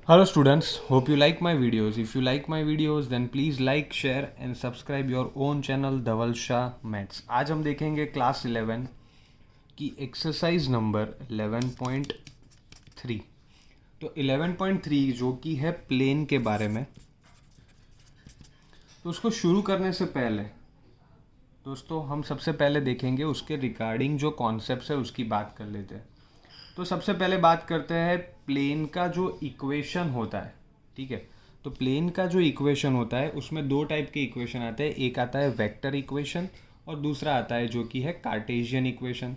Hello students, hope you like my videos. If you like my videos then please like, share and subscribe your own channel Dhaval Shah maths. आज हम देखेंगे class 11 की exercise number 11.3। तो 11.3 जो कि है plane के बारे में। तो उसको शुरू करने से पहले दोस्तों हम सबसे पहले देखेंगे उसके रिगार्डिंग जो कॉन्सेप्ट्स है उसकी बात कर लेते हैं। तो सबसे पहले बात करते हैं प्लेन का जो इक्वेशन होता है, ठीक है। तो प्लेन का जो इक्वेशन होता है उसमें दो टाइप के इक्वेशन आते हैं, एक आता है वेक्टर इक्वेशन और दूसरा आता है जो कि है कार्टेशियन इक्वेशन।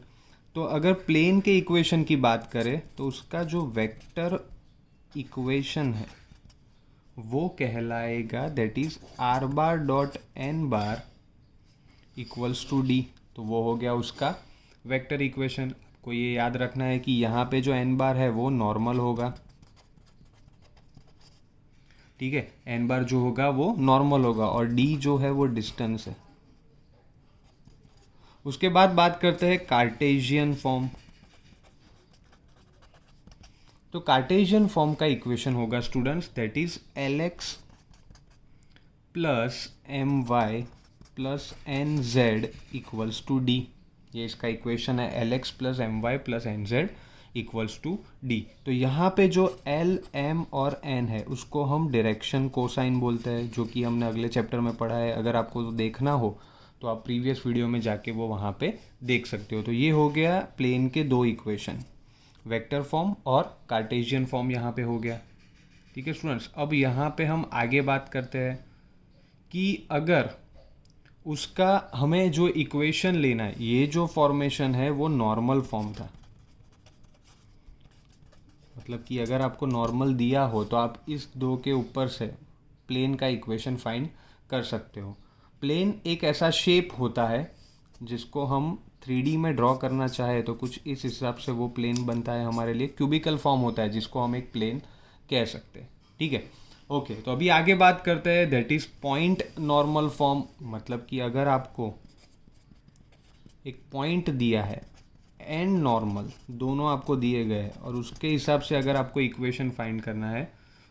तो अगर प्लेन के इक्वेशन की बात करें तो उसका जो वेक्टर इक्वेशन है वो कहलाएगा that is R bar dot N bar equals to D. तो वो हो गया उसका वेक्टर इक्वेशन। को ये याद रखना है कि यहाँ पे जो एन बार है वो नॉर्मल होगा, ठीक है। एन बार जो होगा वो नॉर्मल होगा और डी जो है वो डिस्टेंस है। उसके बाद बात करते हैं कार्टेशियन फॉर्म। तो कार्टेशियन फॉर्म का इक्वेशन होगा students that is L X plus M Y plus N Z equals to D. ये इसका इक्वेशन है L X plus M Y plus N Z equals to D. तो यहाँ पे जो एल एम और एन है उसको हम डायरेक्शन कोसाइन बोलते हैं, जो कि हमने अगले चैप्टर में पढ़ा है। अगर आपको देखना हो तो आप प्रीवियस वीडियो में जाके वो वहाँ पे देख सकते हो। तो ये हो गया प्लेन के दो इक्वेशन, वेक्टर फॉर्म और कार्टेशियन फॉर्म यहाँ पे हो गया, ठीक है स्टूडेंट्स। अब यहाँ पे हम आगे बात करते हैं कि अगर उसका हमें जो इक्वेशन लेना है, ये जो फॉर्मेशन है वो नॉर्मल फॉर्म था। मतलब कि अगर आपको नॉर्मल दिया हो तो आप इस दो के ऊपर से प्लेन का इक्वेशन फाइंड कर सकते हो। प्लेन एक ऐसा शेप होता है जिसको हम 3D में ड्रॉ करना चाहे तो कुछ इस हिसाब से वो प्लेन बनता है हमारे लिए। क्यूबिकल फॉर्म होता है जिसको हम एक प्लेन कह सकते हैं, ठीक है। ओके, तो अभी आगे बात करते हैं that is point normal form. मतलब कि अगर आपको एक पॉइंट दिया है एंड नॉर्मल दोनों आपको दिए गए हैं और उसके हिसाब से अगर आपको इक्वेशन फाइंड करना है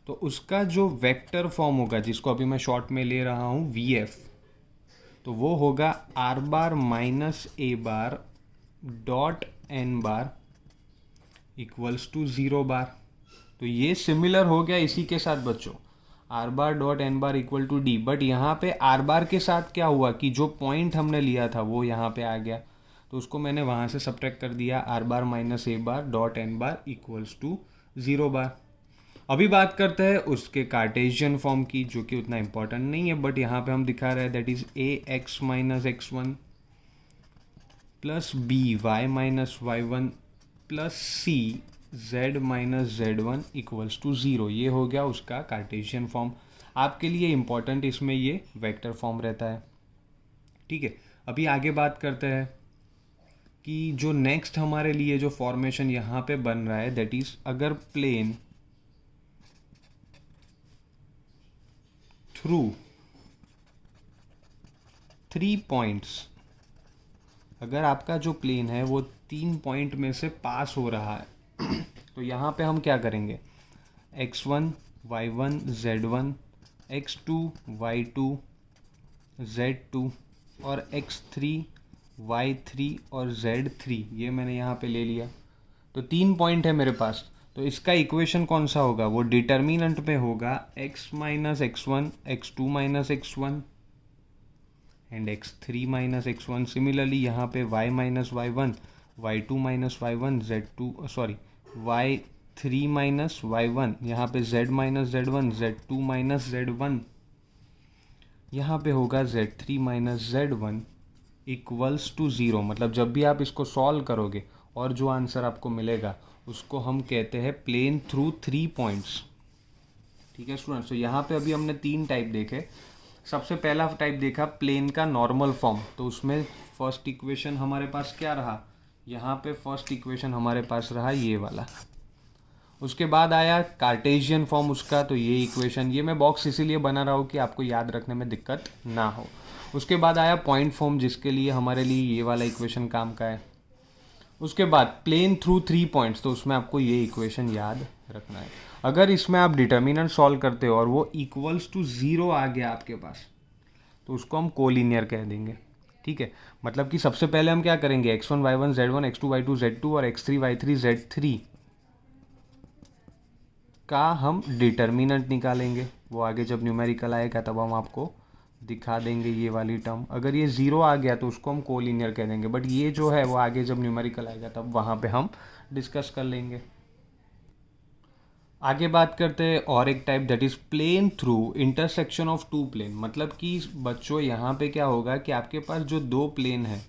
तो उसका जो वेक्टर फॉर्म होगा, जिसको अभी मैं शॉर्ट में ले रहा हूँ वी एफ, तो वो होगा are bar minus A bar dot N bar equals to 0 bar. तो ये सिमिलर हो गया इसी के साथ बच्चों, R bar dot N bar equal to D. But यहाँ पे आर बार के साथ क्या हुआ कि जो पॉइंट हमने लिया था वो यहाँ पे आ गया, तो उसको मैंने वहाँ से सब्ट्रैक्ट कर दिया, R bar minus A bar dot N bar equals to 0 bar. अभी बात करते हैं उसके कार्टेशियन फॉर्म की, जो कि उतना इंपॉर्टेंट नहीं है बट यहाँ पे हम दिखा रहे हैं that is A X minus X one plus B Y minus Y one plus C z minus Z one equals to 0। ये हो गया उसका कार्टेशियन फॉर्म। आपके लिए इम्पॉर्टेंट इसमें ये वेक्टर फॉर्म रहता है, ठीक है। अभी आगे बात करते हैं कि जो नेक्स्ट हमारे लिए जो फॉर्मेशन यहाँ पे बन रहा है दैट इज अगर प्लेन थ्रू 3 पॉइंट्स, अगर आपका जो प्लेन है वो 3 पॉइंट में से पास हो रहा है तो यहाँ पे हम क्या करेंगे, x1 y1 z1 x2 y2 z2 और x3 y3 और z3, ये मैंने यहाँ पे ले लिया। तो 3 पॉइंट है मेरे पास, तो इसका इक्वेशन कौन सा होगा, वो डिटर्मिनेंट में होगा x minus X one x2 minus X one and x3 minus X one. Similarly यहाँ पे y minus Y one y2 minus Y one z2 sorry y3 minus Y one, यहाँ पे z minus Z one z2 minus Z one, यहाँ पे होगा z3 minus Z one equals to 0। मतलब जब भी आप इसको सॉल्व करोगे और जो आंसर आपको मिलेगा उसको हम कहते हैं प्लेन थ्रू 3 पॉइंट्स, ठीक है स्टूडेंट्स। तो यहाँ पे अभी हमने 3 टाइप देखे। सबसे पहला टाइप देखा प्लेन का नॉर्मल फॉर्म, तो उसमें फर्स्ट इक्वेशन हमारे पास क्या रहा, यहाँ पे फर्स्ट इक्वेशन हमारे पास रहा ये वाला। उसके बाद आया कार्टेशियन फॉर्म उसका, तो ये इक्वेशन, ये मैं बॉक्स इसीलिए बना रहा हूँ कि आपको याद रखने में दिक्कत ना हो। उसके बाद आया पॉइंट फॉर्म जिसके लिए हमारे लिए ये वाला इक्वेशन काम का है। उसके बाद प्लेन थ्रू 3 पॉइंट्स, तो उसमें आपको ये इक्वेशन याद रखना है। अगर इसमें आप डिटर्मिनेंट सॉल्व करते हो और वो इक्वल्स टू 0 आ गया आपके पास, तो उसको हम कोलिनियर कह देंगे। ठीक है, मतलब कि सबसे पहले हम क्या करेंगे, x1 y1 z1 x2 y2 z2 और x3 y3 z3 का हम डिटर्मिनेंट निकालेंगे। वो आगे जब न्यूमेरिकल आएगा तब हम आपको दिखा देंगे ये वाली टर्म। अगर ये 0 आ गया तो उसको हम कोलिनियर कह देंगे, बट ये जो है वो आगे जब न्यूमेरिकल आएगा तब वहाँ पे हम डिस्कस कर लेंगे। आगे बात करते हैं और एक type, that is plane through intersection of two plane. मतलब कि बच्चों यहाँ पे क्या होगा कि आपके पास जो दो प्लेन है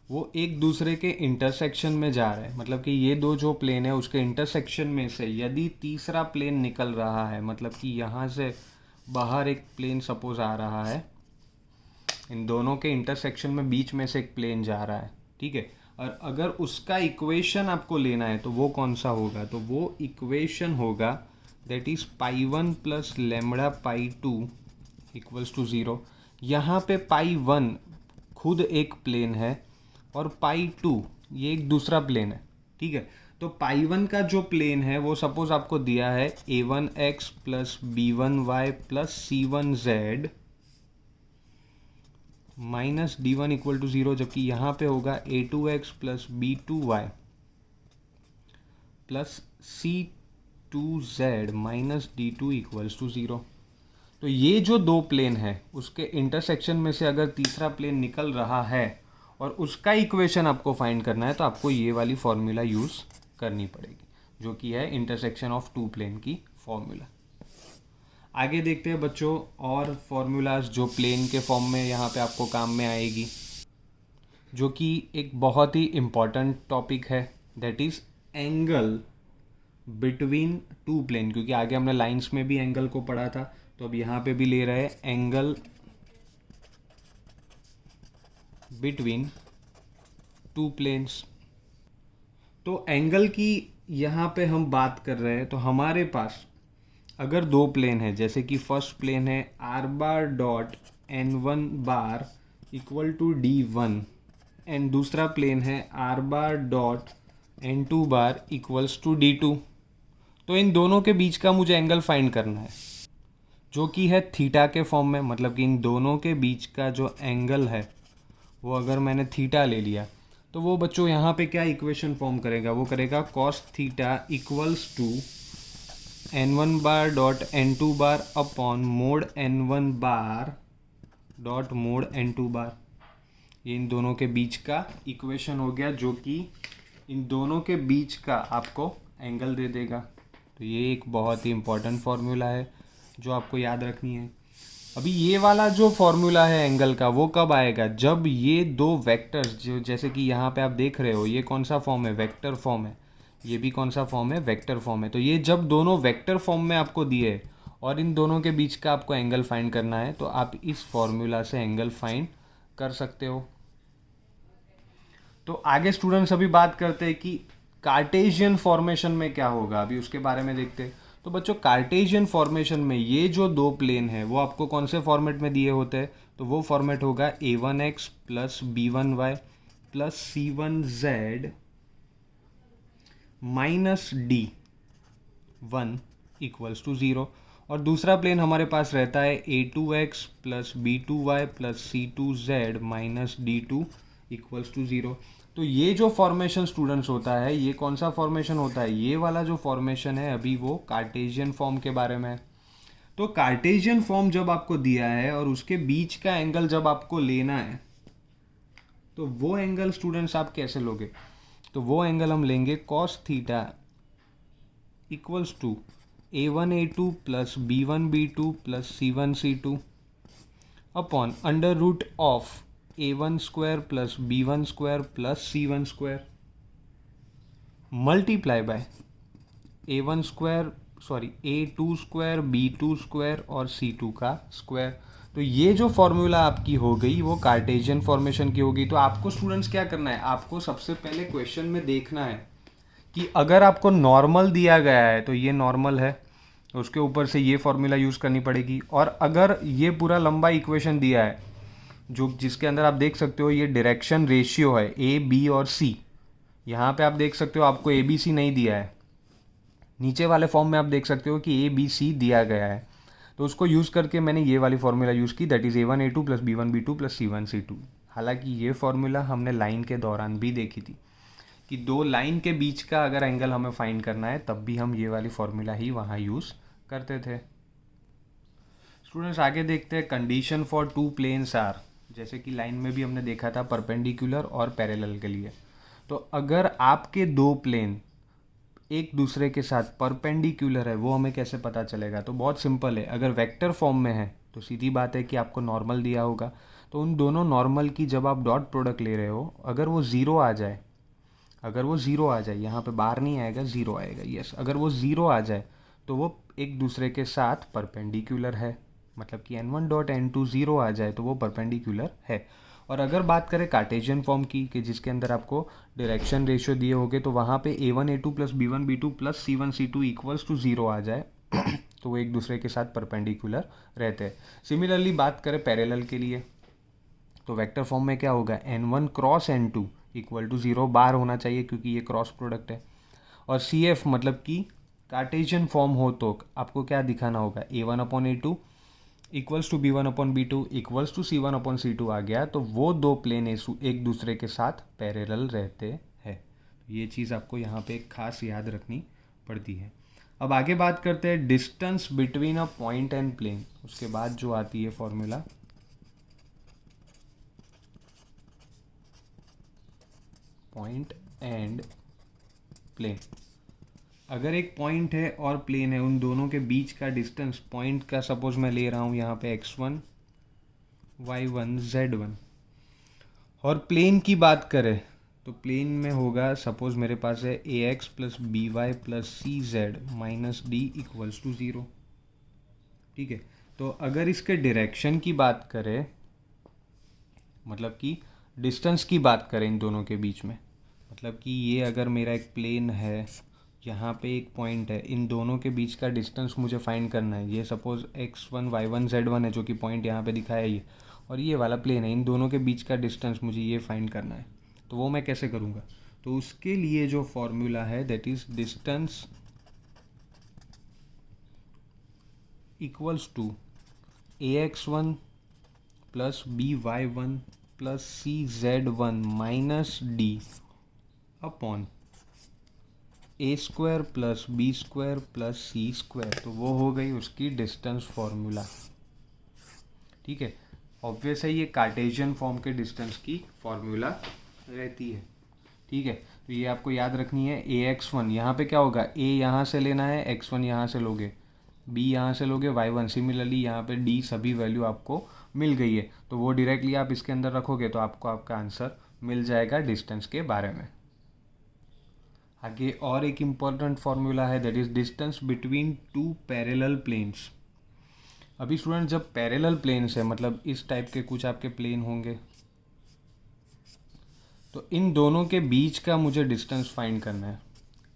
वो एक दूसरे के इंटरसेक्शन में जा रहे हैं। मतलब कि ये दो जो प्लेन है उसके इंटरसेक्शन में से यदि तीसरा प्लेन निकल रहा है, मतलब कि यहाँ से बाहर एक प्लेन सपोज आ रहा है, इन दोनों के इंटरसेक्शन में बीच में से एक प्लेन जा रहा है, ठीक है, और अगर उसका इक्वेशन आपको लेना है तो वो कौन सा होगा, तो वो इक्वेशन होगा that is pi 1 plus lambda pi 2 equals to 0। यहाँ पे पाई 1 खुद एक प्लेन है और पाई 2 ये एक दूसरा प्लेन है। ठीक है, तो पाई 1 का जो प्लेन है वो सपोज आपको दिया है a1x plus b1y plus c1z minus d1 equal to 0, जबकि यहाँ पे होगा a2x plus b2y plus c2z minus d2 equals to 0। तो ये जो दो प्लेन है उसके इंटरसेक्शन में से अगर तीसरा प्लेन निकल रहा है और उसका इक्वेशन आपको फाइंड करना है तो आपको ये वाली फॉर्मूला यूज़ करनी पड़ेगी, जो कि है इंटरसेक्शन ऑफ टू प्लेन की फॉर्मूला। आगे देखते हैं बच्चों और फॉर्मूलाज जो प्लेन के फॉर्म में यहाँ पे आपको काम में आएगी, जो कि एक बहुत ही इम्पॉर्टेंट टॉपिक है, that is angle between two plane. क्योंकि आगे हमने लाइंस में भी एंगल को पढ़ा था, तो अब यहाँ पे भी ले रहे हैं एंगल बिटवीन टू प्लेन्स। तो एंगल की यहाँ पे हम बात कर रहे हैं, तो हमारे पास अगर दो प्लेन है, जैसे कि फर्स्ट प्लेन है r bar dot n1 bar equal to d1 and दूसरा प्लेन है r bar dot n2 bar equals to d2, तो इन दोनों के बीच का मुझे एंगल फाइंड करना है जो कि है थीटा के फॉर्म में। मतलब कि इन दोनों के बीच का जो एंगल है वो अगर मैंने थीटा ले लिया तो वो बच्चों यहाँ पे क्या इक्वेशन फॉर्म करेगा, वो करेगा cos theta equals to n1 bar dot n2 bar upon mod n1 bar dot mod n2 bar. ये इन दोनों के बीच का इक्वेशन हो गया, जो कि इन दोनों के बीच का आपको एंगल दे देगा। तो ये एक बहुत ही इम्पॉर्टेंट फार्मूला है जो आपको याद रखनी है। अभी ये वाला जो फॉर्मूला है एंगल का वो कब आएगा, जब ये दो वेक्टर्स, जो जैसे कि यहाँ पे आप देख रहे हो ये कौन सा फॉर्म है, वेक्टर फॉर्म है, ये भी कौन सा फॉर्म है, वेक्टर फॉर्म है। तो ये जब दोनों वेक्टर फॉर्म में आपको दिए और इन दोनों के बीच का आपको एंगल फाइंड करना है, तो आप इस फॉर्मूला से एंगल फाइंड कर सकते हो। तो आगे स्टूडेंट्स अभी बात करते हैं कि कार्टेशियन फॉर्मेशन में क्या होगा, अभी उसके बारे में देखते हैं। तो बच्चों कार्टेशियन फॉर्मेशन में ये जो दो प्लेन है वो आपको कौन से फॉर्मेट में दिए होते हैं, तो वो फॉर्मेट होगा a1x plus b1y plus c1z minus d1 equals to 0। और दूसरा प्लेन हमारे पास रहता है a2x plus b2y plus c2z minus d2 equals to 0। तो ये जो फॉर्मेशन स्टूडेंट्स होता है, ये कौन सा फॉर्मेशन होता है, ये वाला जो फॉर्मेशन है अभी वो कार्टेशियन फॉर्म के बारे में है। तो कार्टेशियन फॉर्म जब आपको दिया है और उसके बीच का एंगल जब आपको लेना है, तो वो एंगल स्टूडेंट्स आप कैसे लोगे, तो वो एंगल हम लेंगे cos theta equals to a1 a2 plus b1 b2 plus c1 c2 upon under root of a1 square plus b1 square plus c1 square multiply by a1 square a2 square b2 square और c2 का square. तो ये जो formula आपकी हो गई वो Cartesian formation की होगी। तो आपको स्टूडेंट्स क्या करना है, आपको सबसे पहले क्वेश्चन में देखना है कि अगर आपको नॉर्मल दिया गया है तो ये नॉर्मल है, उसके ऊपर से ये फॉर्मूला यूज़ करनी पड़ेगी। और अगर ये पूरा लंबा इक्वेशन दिया है जो जिसके अंदर आप देख सकते हो ये डायरेक्शन रेशियो है a b और c, यहाँ पे आप देख सकते हो आपको ए बी सी नहीं दिया है, नीचे वाले फॉर्म में आप देख सकते हो कि ए बी सी दिया गया है, तो उसको यूज़ करके मैंने ये वाली फॉर्मूला यूज़ की, that is A1 A2 plus B1 B2 plus C1 C2। हालांकि ये फॉर्मूला हमने लाइन के दौरान भी देखी थी कि दो लाइन के बीच का अगर एंगल हमें फाइंड करना है तब भी हम ये वाली फॉर्मूला ही वहाँ यूज़ करते थे। स्टूडेंट्स आगे देखते हैं condition for two planes are, जैसे कि लाइन में भी हमने देखा था परपेंडिकुलर और पैरेलल के लिए। तो अगर आपके दो प्लेन एक दूसरे के साथ परपेंडिकुलर है वो हमें कैसे पता चलेगा? तो बहुत सिंपल है, अगर वेक्टर फॉर्म में है तो सीधी बात है कि आपको नॉर्मल दिया होगा, तो उन दोनों नॉर्मल की जब आप डॉट प्रोडक्ट ले रहे हो, अगर वो ज़ीरो आ जाए, यहाँ पे बार नहीं आएगा, ज़ीरो आएगा, यस, अगर वो ज़ीरो आ जाए तो वो एक दूसरे के साथ परपेंडिकुलर है, मतलब कि n1 डॉट n2 ज़ीरो आ जाए तो वो परपेंडिकुलर है। और अगर बात करें कार्टेशियन फॉर्म की कि जिसके अंदर आपको डायरेक्शन रेशियो दिए होंगे, तो वहाँ पे A1 A2 plus B1 B2 plus C1 C2 equals to zero आ जाए तो वो एक दूसरे के साथ परपेंडिकुलर रहते हैं। सिमिलरली बात करें पैरेलल के लिए, तो वेक्टर फॉर्म में क्या होगा, n1 cross n2 equal to zero, बार होना चाहिए क्योंकि ये क्रॉस प्रोडक्ट है। और CF मतलब कि कार्टेशियन फॉर्म हो तो आपको क्या दिखाना होगा, A1/A2 equals to B1/B2 equals to C1/C2 आ गया, तो वो दो प्लेन एक दूसरे के साथ पैरेलल रहते हैं। ये चीज़ आपको यहाँ पे एक खास याद रखनी पड़ती है। अब आगे बात करते हैं distance between a point and plane, उसके बाद जो आती है फॉर्मूला पॉइंट एंड प्लेन। अगर एक पॉइंट है और प्लेन है, उन दोनों के बीच का डिस्टेंस, पॉइंट का सपोज मैं ले रहा हूँ यहाँ पे x1 y1 z1, और प्लेन की बात करें तो प्लेन में होगा, सपोज मेरे पास है ax plus B y plus c z minus d equals to zero. ठीक है, तो अगर इसके डायरेक्शन की बात करें, मतलब कि डिस्टेंस की बात करें इन दोनों के बीच में, मतलब कि ये अगर मेरा एक प्लेन है, यहाँ पे एक पॉइंट है, इन दोनों के बीच का डिस्टेंस मुझे फाइंड करना है। ये सपोज x1 y1 z1 है जो कि पॉइंट यहाँ पे दिखाया है ये, और ये वाला प्लेन है, इन दोनों के बीच का डिस्टेंस मुझे ये फाइंड करना है। तो वो मैं कैसे करूँगा? तो उसके लिए जो फॉर्मूला है that is distance equals to ax1 plus by1 plus cz1 minus d upon a square plus b square plus c square. तो वो हो गई उसकी डिस्टेंस फार्मूला। ठीक है, ऑब्वियस है ये कार्टेशियन फॉर्म के डिस्टेंस की फार्मूला रहती है। ठीक है, तो ये आपको याद रखनी है। ax1 यहाँ पे क्या होगा, a यहाँ से लेना है, x1 यहाँ से लोगे, b यहाँ से लोगे, y1 सिमिलरली यहाँ पे d सभी वैल्यू आपको मिल गई है, तो वो डायरेक्टली आप इसके अंदर रखोगे तो आपको आपका आंसर मिल जाएगा डिस्टेंस के बारे में। आगे और एक इम्पॉर्टेंट फार्मूला है that is distance between two parallel planes. अभी स्टूडेंट जब पैरेलल प्लेन्स है, मतलब इस टाइप के कुछ आपके प्लेन होंगे, तो इन दोनों के बीच का मुझे डिस्टेंस फाइंड करना है।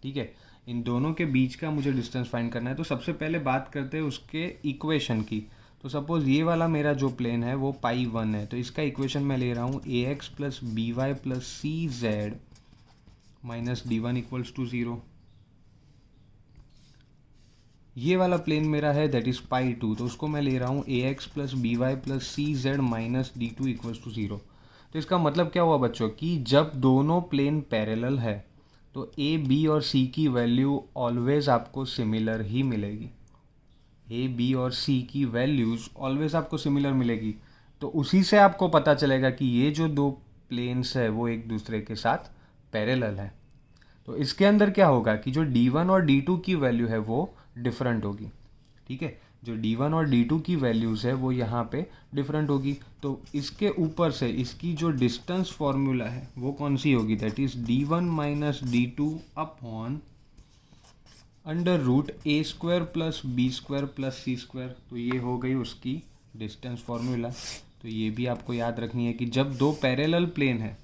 ठीक है, इन दोनों के बीच का मुझे डिस्टेंस फाइंड करना है। तो सबसे पहले बात करते हैं उसके इक्वेशन की। तो सपोज़ ये वाला मेरा जो प्लेन है वो π1 है, तो इसका इक्वेशन मैं ले रहा हूँ ax plus B y plus c z minus d1 equals to zero. ये वाला प्लेन मेरा है दैट इज़ π2, तो उसको मैं ले रहा हूँ ax plus B y plus c z minus d2 equals to zero. तो इसका मतलब क्या हुआ बच्चों कि जब दोनों प्लेन पैरेलल है तो a b और c की वैल्यू ऑलवेज आपको सिमिलर ही मिलेगी। a b और c की वैल्यूज़ ऑलवेज आपको सिमिलर मिलेगी। तो उसी से आपको पता चलेगा कि ये जो दो प्लेन्स है वो एक दूसरे के साथ पैरेलल है। तो इसके अंदर क्या होगा कि जो d1 और d2 की वैल्यू है वो डिफरेंट होगी। ठीक है, जो d1 और d2 की वैल्यूज़ है वो यहाँ पे डिफरेंट होगी। तो इसके ऊपर से इसकी जो डिस्टेंस फार्मूला है वो कौन सी होगी, that is d1 minus d2 upon under root a square plus b square plus c square. तो ये हो गई उसकी डिस्टेंस फार्मूला। तो ये भी आपको याद रखनी है कि जब दो पैरेलल प्लेन है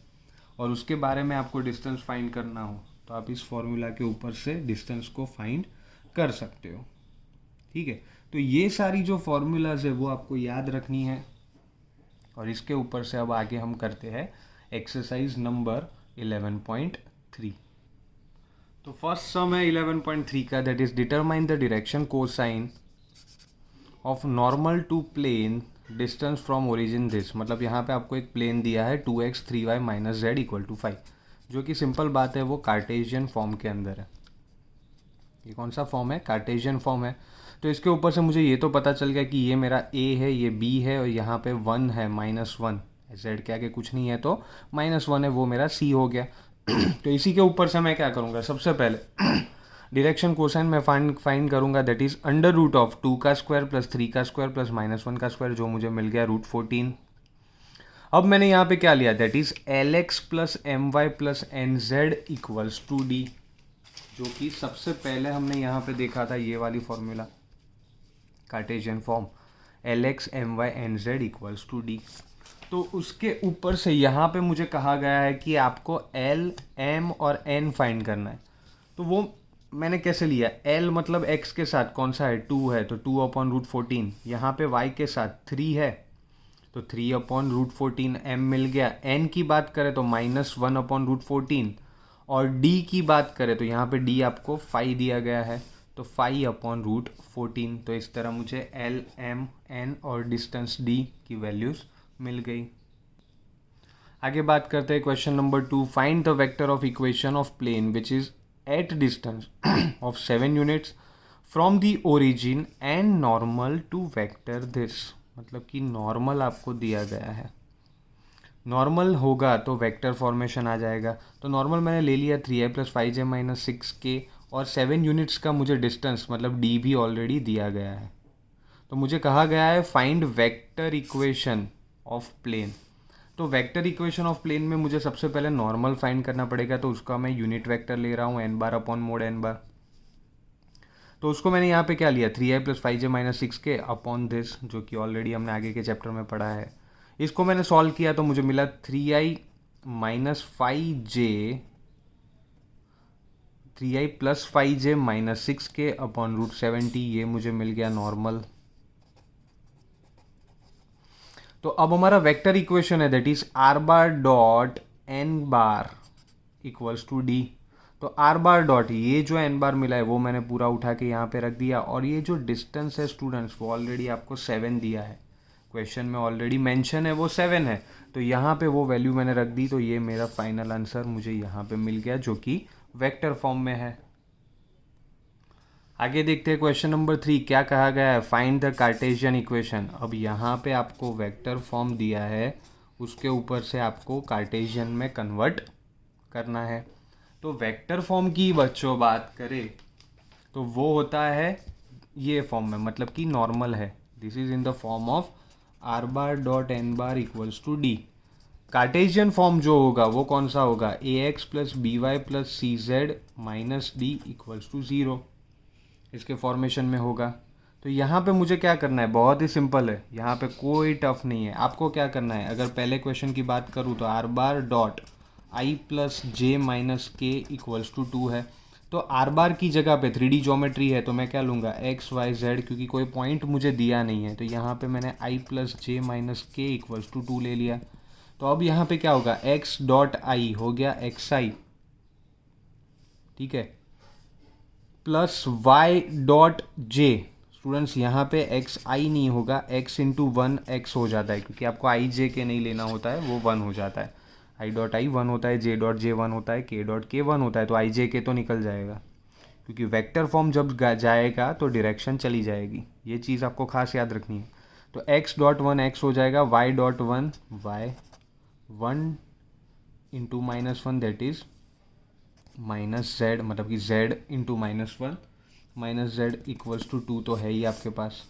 और उसके बारे में आपको डिस्टेंस फाइंड करना हो तो आप इस फॉर्मूला के ऊपर से डिस्टेंस को फाइंड कर सकते हो। ठीक है, तो ये सारी जो फॉर्मूलाज है वो आपको याद रखनी है। और इसके ऊपर से अब आगे हम करते हैं एक्सरसाइज नंबर 11.3। 3। तो फर्स्ट सम है 11.3 का, that is determine the direction cosine of normal to plane distance from origin this. मतलब यहाँ पे आपको एक प्लेन दिया है 2x 3y minus Z equal to 5, जो कि सिंपल बात है वो कार्टेशियन फॉर्म के अंदर है। ये कौन सा फॉर्म है? कार्टेशियन फॉर्म है। तो इसके ऊपर से मुझे ये तो पता चल गया कि ये मेरा a है, ये b है, और यहाँ पे 1 है, -1 z के आगे कुछ नहीं है तो -1 है, वो मेरा c हो गया। तो इसी के ऊपर से मैं क्या करूँगा, सबसे पहले डायरेक्शन कोसाइन मैं फाइंड करूँगा, that is under root of 2 का स्क्वायर प्लस 3 का स्क्वायर प्लस -1 का स्क्वायर, जो मुझे मिल गया √14। अब मैंने यहाँ पे क्या लिया, that is LX plus MY plus NZ equals to D, जो कि सबसे पहले हमने यहाँ पे देखा था, ये वाली formula Cartesian form LX MY NZ equals to D। तो उसके ऊपर से यहाँ पे मुझे कहा गया है कि आपको L M और N फाइंड करना है। तो वो मैंने कैसे लिया, L मतलब x के साथ कौन सा है, 2 है, तो 2/√14। यहाँ पे y के साथ 3 है, तो 3/√14 m मिल गया। n की बात करें तो -1/√14, और d की बात करें तो यहाँ पे d आपको 5 दिया गया है, तो 5/√14। तो इस तरह मुझे L M N और डिस्टेंस d की वैल्यूज़ मिल गई। आगे बात करते हैं question number 2, find the vector of equation of plane which is at distance of 7 units from the origin and normal to vector this. मतलब कि नॉर्मल आपको दिया गया है, नॉर्मल होगा तो वेक्टर फॉर्मेशन आ जाएगा। तो नॉर्मल मैंने ले लिया 3i + 5j - 6k, और 7 यूनिट्स का मुझे डिस्टेंस मतलब d भी ऑलरेडी दिया गया है। तो मुझे कहा गया है find vector equation of plane. तो वेक्टर इक्वेशन ऑफ प्लेन में मुझे सबसे पहले नॉर्मल फाइंड करना पड़ेगा, तो उसका मैं यूनिट वेक्टर ले रहा हूँ n/(n)। तो उसको मैंने यहाँ पे क्या लिया, 3i + 5j - 6k upon this, जो कि ऑलरेडी हमने आगे के चैप्टर में पढ़ा है। इसको मैंने सॉल्व किया तो मुझे मिला 3i + 5j - 6k अपॉन √70, ये मुझे मिल गया नॉर्मल। तो अब हमारा वेक्टर इक्वेशन है, that is r⁻n⁻ equals to d। तो r⁻, ये जो n बार मिला है वो मैंने पूरा उठा के यहाँ पे रख दिया, और ये जो डिस्टेंस है स्टूडेंट्स वो ऑलरेडी आपको 7 दिया है, क्वेश्चन में ऑलरेडी मेंशन है वो 7 है, तो यहाँ पे वो वैल्यू मैंने रख दी। तो ये मेरा फाइनल आंसर मुझे यहाँ पे मिल गया, जो कि वेक्टर फॉर्म में है। आगे देखते हैं क्वेश्चन नंबर 3, क्या कहा गया है, फाइंड द कार्टेशियन इक्वेशन। अब यहाँ पे आपको वेक्टर फॉर्म दिया है, उसके ऊपर से आपको कार्टेशियन में कन्वर्ट करना है। तो वेक्टर फॉर्म की बच्चों बात करें तो वो होता है ये फॉर्म में, मतलब कि नॉर्मल है, this is in the form of r⁻n⁻ equals to d। Cartesian form जो होगा वो कौन सा होगा, ax + by + cz - d equals to 0, इसके फॉर्मेशन में होगा। तो यहाँ पे मुझे क्या करना है, बहुत ही सिंपल है, यहाँ पे कोई टफ नहीं है। आपको क्या करना है, अगर पहले क्वेश्चन की बात करूँ तो r⁻i + j - k equals to 2 है, तो r⁻ की जगह पे 3D ज्योमेट्री है, तो मैं क्या लूँगा x y z, क्योंकि कोई पॉइंट मुझे दिया नहीं है, तो यहाँ पे मैंने i + j - k equals to 2 ले लिया। तो अब यहाँ पे क्या होगा, x.i हो गया xi, ठीक है, प्लस y.j। स्टूडेंट्स यहाँ पे xi नहीं होगा, x × 1 x हो जाता है, क्योंकि आपको i_j_k नहीं लेना होता है, वो 1 हो जाता है। i.i 1 होता है, j.j 1 होता है, k.k 1 होता है, तो i_j_k तो निकल जाएगा, क्योंकि वेक्टर फॉर्म जब जाएगा तो डायरेक्शन चली जाएगी, ये चीज़ आपको खास याद रखनी है। तो x.1 x हो जाएगा, y.1 y 1 × -1 that is -z, मतलब कि z × -1 -z इक्वल्स टू 2 तो है ही आपके पास।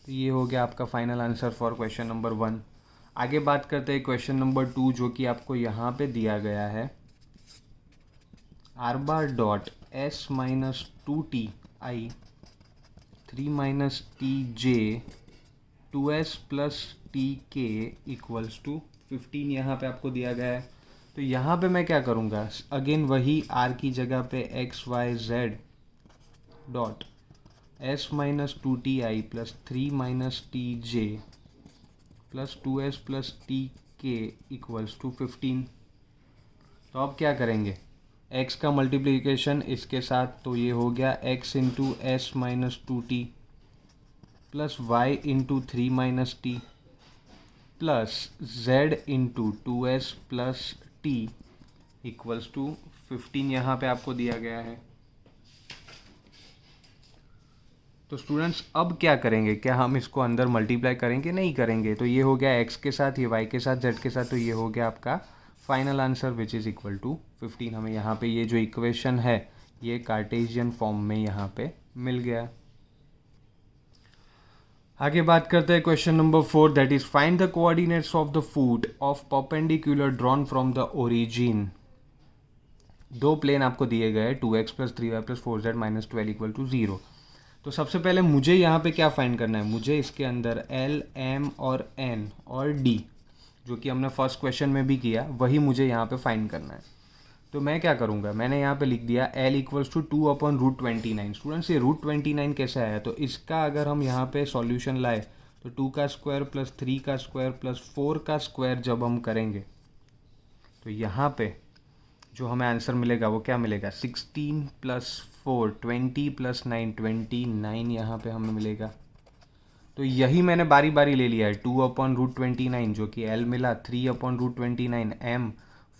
तो ये हो गया आपका final answer for question number 1। आगे बात करते हैं क्वेश्चन नंबर 2, जो कि आपको यहाँ पे दिया गया है r⁻s - 2ti 3 - tj 2s + tk equals to 15, यहाँ पे आपको दिया गया है। तो यहाँ पे मैं क्या करूँगा, अगेन वही r की जगह पे x_y_z dot s - 2ti + 3 - tj + 2s + tk equals to 15। तो अब क्या करेंगे, x का मल्टीप्लिकेशन इसके साथ, तो ये हो गया x into s minus 2t plus y into 3 minus t plus z into 2s plus t equals to 15 यहाँ पे आपको दिया गया है। तो स्टूडेंट्स अब क्या करेंगे, क्या हम इसको अंदर मल्टीप्लाई करेंगे? नहीं करेंगे। तो ये हो गया x के साथ, ये y के साथ, z के साथ, तो ये हो गया आपका final answer which is equal to 15। हमें यहाँ पे ये जो इक्वेशन है ये कार्टेशियन फॉर्म में यहाँ पे मिल गया। आगे बात करते हैं question number 4, that is find the coordinates of the foot of perpendicular drawn from the origin. दो प्लेन आपको दिए गए 2x plus 3y plus 4z minus 12 equal to 0। तो सबसे पहले मुझे यहाँ पे क्या फाइंड करना है, मुझे इसके अंदर L, M और N और D जो कि हमने फर्स्ट क्वेश्चन में भी किया वही मुझे यहाँ पे फाइंड करना है। तो मैं क्या करूँगा, मैंने यहाँ पे लिख दिया L इक्वल्स टू 2/√29। स्टूडेंट्स ये √29 कैसे आया, तो इसका अगर हम यहाँ पे सॉल्यूशन लाए तो 2 का स्क्वायर प्लस 3 का स्क्वायर प्लस 4 का स्क्वायर जब हम करेंगे तो यहाँ पे जो हमें आंसर मिलेगा वो क्या मिलेगा, 16 प्लस 4 20 प्लस 9 29 यहाँ पे हमें मिलेगा। तो यही मैंने बारी बारी ले लिया है, 2/√29 जो कि L मिला, 3/√29 M,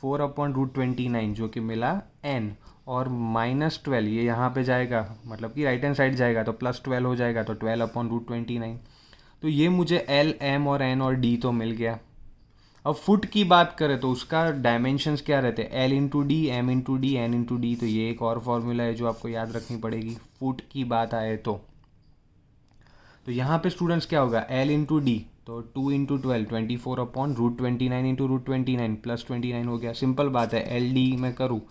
4/√29 जो कि मिला N, और -12 ये यहाँ पे जाएगा, मतलब कि राइट हैंड साइड जाएगा तो +12 हो जाएगा, तो 12/√29। तो ये मुझे L, M और N और D तो मिल गया। अब फुट की बात करें तो उसका डायमेंशंस क्या रहते हैं, L into D, M into D, N into D. तो ये एक और फॉर्मूला है जो आपको याद रखनी पड़ेगी फुट की बात आए तो यहाँ पे स्टूडेंट्स क्या होगा, L इंटू डी, तो 2 इंटू 12 24/√29 इंटू √29 प्लस 29 हो गया। सिंपल बात है, एल डी में करूँ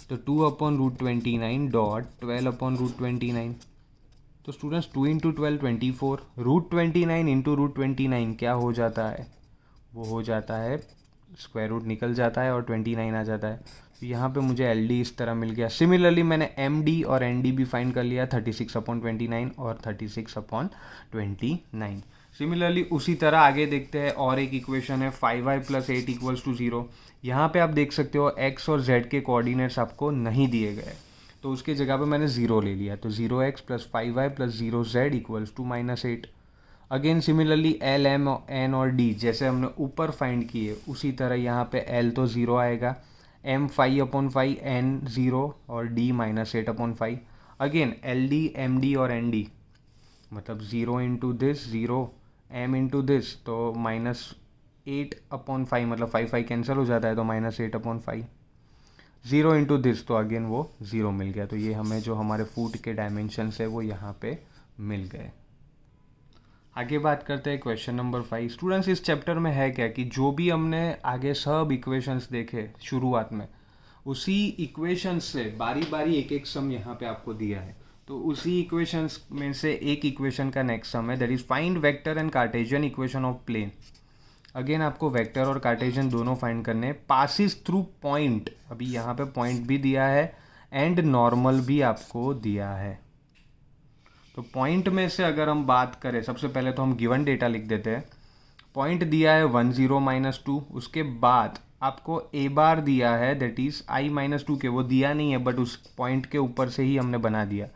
तो 2/√29 डॉट 12/√29। तो स्टूडेंट्स 2 इंटू 12 24, √29 इंटू √29 क्या हो जाता है, वो हो जाता है स्क्वायर रूट निकल जाता है और 29 आ जाता है। तो यहाँ पे मुझे एल डी इस तरह मिल गया। सिमिलरली मैंने एम डी और एन डी भी फाइंड कर लिया, 36/29 और 36/29। सिमिलरली उसी तरह आगे देखते हैं, और एक इक्वेशन है 5y प्लस 8 इक्वल्स टू 0। यहाँ पे आप देख सकते हो x और z के कोऑर्डिनेट्स आपको नहीं दिए गए, तो उसके जगह पे मैंने 0 ले लिया, तो 0x plus 5y plus 0z equals to -8। Again similarly L, M, N और D जैसे हमने ऊपर फाइंड किए उसी तरह यहाँ पे L तो 0 आएगा, M 5/5, N 0 और D -8/5। अगेन LD, MD और ND मतलब 0 into this 0, M into this तो -8/5, मतलब 5 कैंसिल हो जाता है तो -8/5। 0 इंटू दिस तो अगेन वो 0 मिल गया। तो ये हमें जो हमारे फूट के डायमेंशंस है वो यहाँ पे मिल गए। आगे बात करते हैं क्वेश्चन नंबर 5। स्टूडेंट्स इस चैप्टर में है क्या कि जो भी हमने आगे सब इक्वेशंस देखे शुरुआत में, उसी इक्वेशंस से बारी बारी एक एक सम यहाँ पे आपको दिया है। तो उसी इक्वेशंस में से एक इक्वेशन का नेक्स्ट सम है, that is find vector and Cartesian equation of plane. Again आपको वेक्टर और कार्टेशियन दोनों फाइंड करने, पासिस थ्रू पॉइंट, अभी यहाँ पे पॉइंट भी दिया है एंड नॉर्मल भी आपको दिया है। तो पॉइंट में से अगर हम बात करें, सबसे पहले तो हम गिवन डेटा लिख देते हैं। पॉइंट दिया है 1 0 -2, उसके बाद आपको ए बार दिया है दैट इज़ i -2 के, वो दिया नहीं है बट उस पॉइंट के ऊपर से ही हमने बना दिया।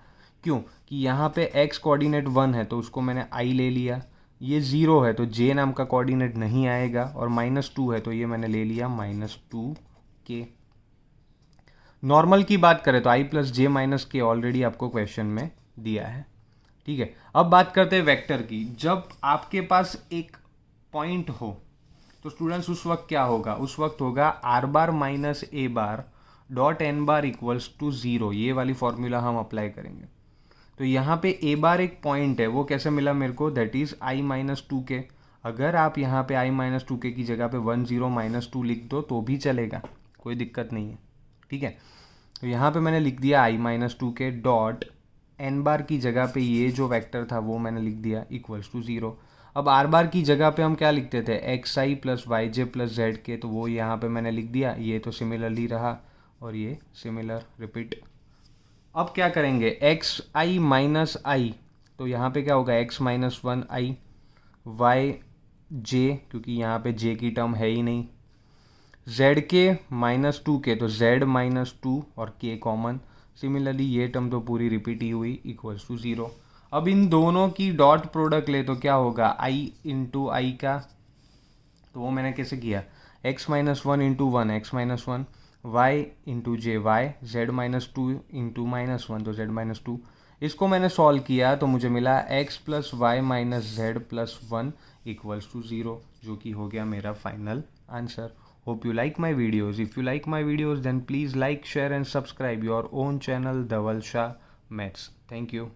क्यों कि यहाँ पे x कोऑर्डिनेट 1 है तो उसको मैंने i ले लिया, ये 0 है तो j नाम का कोऑर्डिनेट नहीं आएगा, और -2 है तो ये मैंने ले लिया -2 के। नॉर्मल की बात करें तो i प्लस j माइनस के ऑलरेडी आपको क्वेश्चन में दिया है, ठीक है। अब बात करते हैं वेक्टर की। जब आपके पास एक पॉइंट हो तो स्टूडेंट्स उस वक्त क्या होगा, उस वक्त होगा are bar minus A bar dot N bar equals to 0। ये वाली फॉर्मूला हम अप्लाई करेंगे। तो यहाँ पे ए बार एक पॉइंट है, वो कैसे मिला मेरे को, दैट इज i -2 के। अगर आप यहाँ पे i -2 के की जगह पे 1 0 -2 लिख दो तो भी चलेगा, कोई दिक्कत नहीं है, ठीक है। तो यहाँ पे मैंने लिख दिया i -2 के डॉट एन बार की जगह पे ये जो वेक्टर था वो मैंने लिख दिया इक्वल्स टू 0। अब आर बार की जगह पे हम क्या लिखते थे, एक्स आई प्लस वाई जे प्लस जेड के, तो वो यहाँ पे मैंने लिख दिया, ये तो सिमिलरली रहा और ये सिमिलर रिपीट। अब क्या करेंगे, एक्स आई माइनस आई, तो यहाँ पे क्या होगा एक्स माइनस 1 आई, वाई जे क्योंकि यहाँ पे जे की टर्म है ही नहीं, z के -2k तो z -2 और k कॉमन। सिमिलरली ये टर्म तो पूरी रिपीट ही हुई, इक्वल्स टू 0। अब इन दोनों की डॉट प्रोडक्ट ले तो क्या होगा, i इंटू आई का, तो वो मैंने कैसे किया, x-1 into 1 x-1, y into J Y, z-2 into -1 तो z-2। इसको मैंने सॉल्व किया तो मुझे मिला x plus y minus z plus 1 equals to 0, जो कि हो गया मेरा final answer. Hope you like my videos. If you like my videos, then please like, share and subscribe your own channel, Dhaval Shah Maths. Thank you.